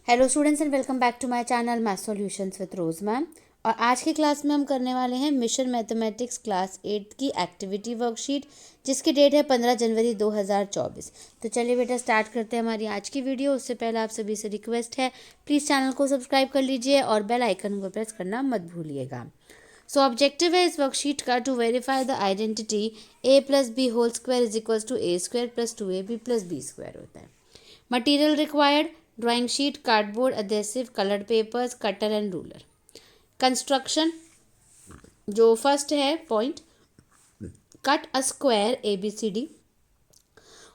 Hello students and welcome back to my channel math solutions with Rose ma'am. और आज की class में हम करने वाले हैं मिशन मैथमेटिक्स क्लास 8 की एक्टिविटी वर्कशीट, जिसकी डेट है 15 जनवरी 2024। तो चलिए बेटा स्टार्ट करते हैं हमारी आज की वीडियो। उससे पहले आप सभी से रिक्वेस्ट है, प्लीज़ चैनल को सब्सक्राइब कर लीजिए और बेल आइकन को प्रेस करना मत भूलिएगा। सो ऑब्जेक्टिव है इस वर्कशीट का to verify the identity a plus b whole square is equals to a square plus 2ab plus b square होता है। Material required drawing sheet, cardboard, adhesive, coloured papers, cutter and ruler. Construction जो first है point, cut a square ABCD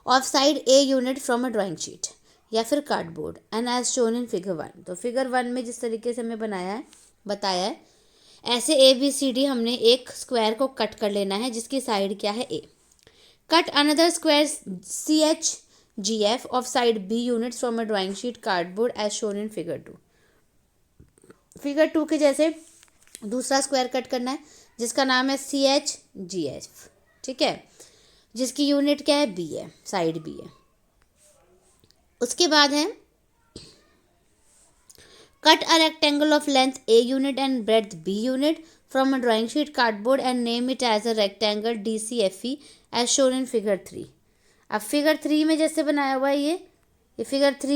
of side A unit from a drawing sheet या फिर cardboard and as shown in figure 1। तो figure 1 में जिस तरीके से हमें बताया है ऐसे ABCD हमने एक स्क्वायर को कट कर लेना है जिसकी साइड क्या है A। Cut another square CHGF of side B units from a drawing sheet cardboard as shown in figure 2। Figure 2 के जैसे दूसरा स्क्वायर कट करना है जिसका नाम है CHGF, ठीक है, जिसकी यूनिट क्या है B है, साइड B है। उसके बाद है cut a rectangle of length A unit and breadth B unit from a drawing sheet cardboard and name it as a rectangle DCFE as shown in figure 3। अब figure 3 में जैसे बनाया हुआ है ये फिगर 3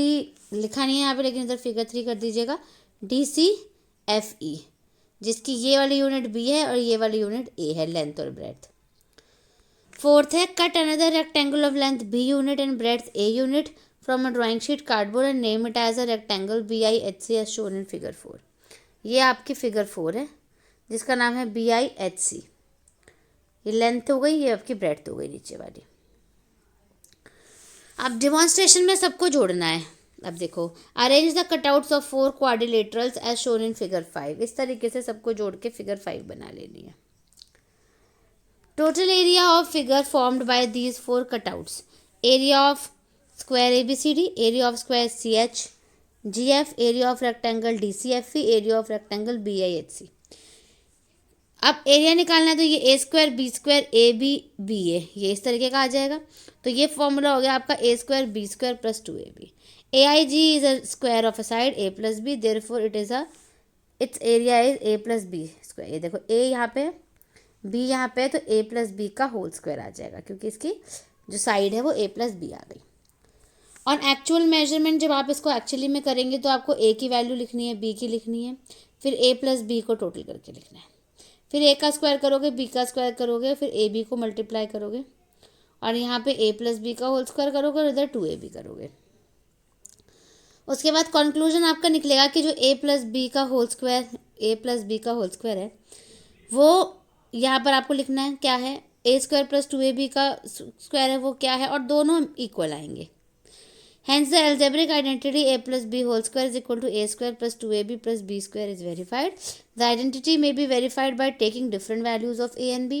लिखा नहीं है यहाँ पे, लेकिन इधर फिगर 3 कर दीजिएगा DCFE, जिसकी ये वाली यूनिट B है और ये वाली यूनिट A है, लेंथ और ब्रेड्थ। फोर्थ है cut another rectangle of length B unit and breadth A unit from a drawing sheet cardboard and name it as a rectangle BIHC as shown in figure 4। ये आपकी figure 4 है जिसका नाम है BIHC। ये length हो गई, ये आपकी ब्रेड्थ हो गई नीचे वाली। अब डिमॉन्स्ट्रेशन में सबको जोड़ना है। अब देखो, arrange the cutouts of 4 quadrilaterals as shown in figure 5। इस तरीके से सबको जोड़ के फिगर 5 बना लेनी है। Total area of figure formed by these 4 cutouts, area of square ABCD, area of square CHGF, area of rectangle DCFE, area of rectangle BIHC। अब एरिया निकालना है तो ये A square B square AB है, ये इस तरीके का आ जाएगा। तो ये फॉर्मूला हो गया आपका A square B square plus 2AB। AIG is a square of a side A plus B, therefore it's area is A plus B square. ये देखो A यहाँ पे B यहाँ पे है तो A प्लस B का होल स्क्वायर आ जाएगा, क्योंकि इसकी जो साइड है वो A प्लस B आ गई। ऑन एक्चुअल मेजरमेंट जब आप इसको एक्चुअली में करेंगे तो आपको A की वैल्यू लिखनी है, B की लिखनी है, फिर A प्लस B को टोटल करके लिखना है, फिर A का स्क्वायर करोगे, B का स्क्वायर करोगे, फिर AB को मल्टीप्लाई करोगे और यहाँ पे A प्लस B का होल स्क्वायर करोगे और इधर 2AB करोगे। उसके बाद कंक्लूजन आपका निकलेगा कि जो A प्लस B का होल स्क्वायर है वो यहाँ पर आपको लिखना है क्या है, A स्क्वायर प्लस 2AB का स्क्वायर है वो क्या है, और दोनों इक्वल आएंगे। Hence the algebraic identity A plus B whole square is equal to A square plus 2AB plus B square is verified. The identity may be verified by taking different values of A and B.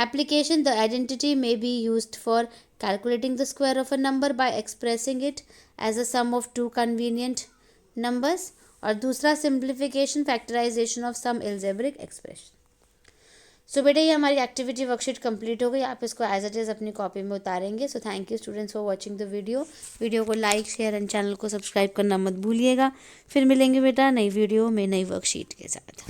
Application: the identity may be used for calculating the square of a number by expressing it as a sum of two convenient numbers. और दूसरा simplification, factorization of some algebraic expression. सो बेटा ये हमारी activity worksheet complete हो गई। आप इसको as it is अपनी कॉपी में उतारेंगे। So thank you students for watching the video को लाइक शेयर एंड चैनल को सब्सक्राइब करना मत भूलिएगा। फिर मिलेंगे बेटा नई वीडियो में नई वर्कशीट के साथ।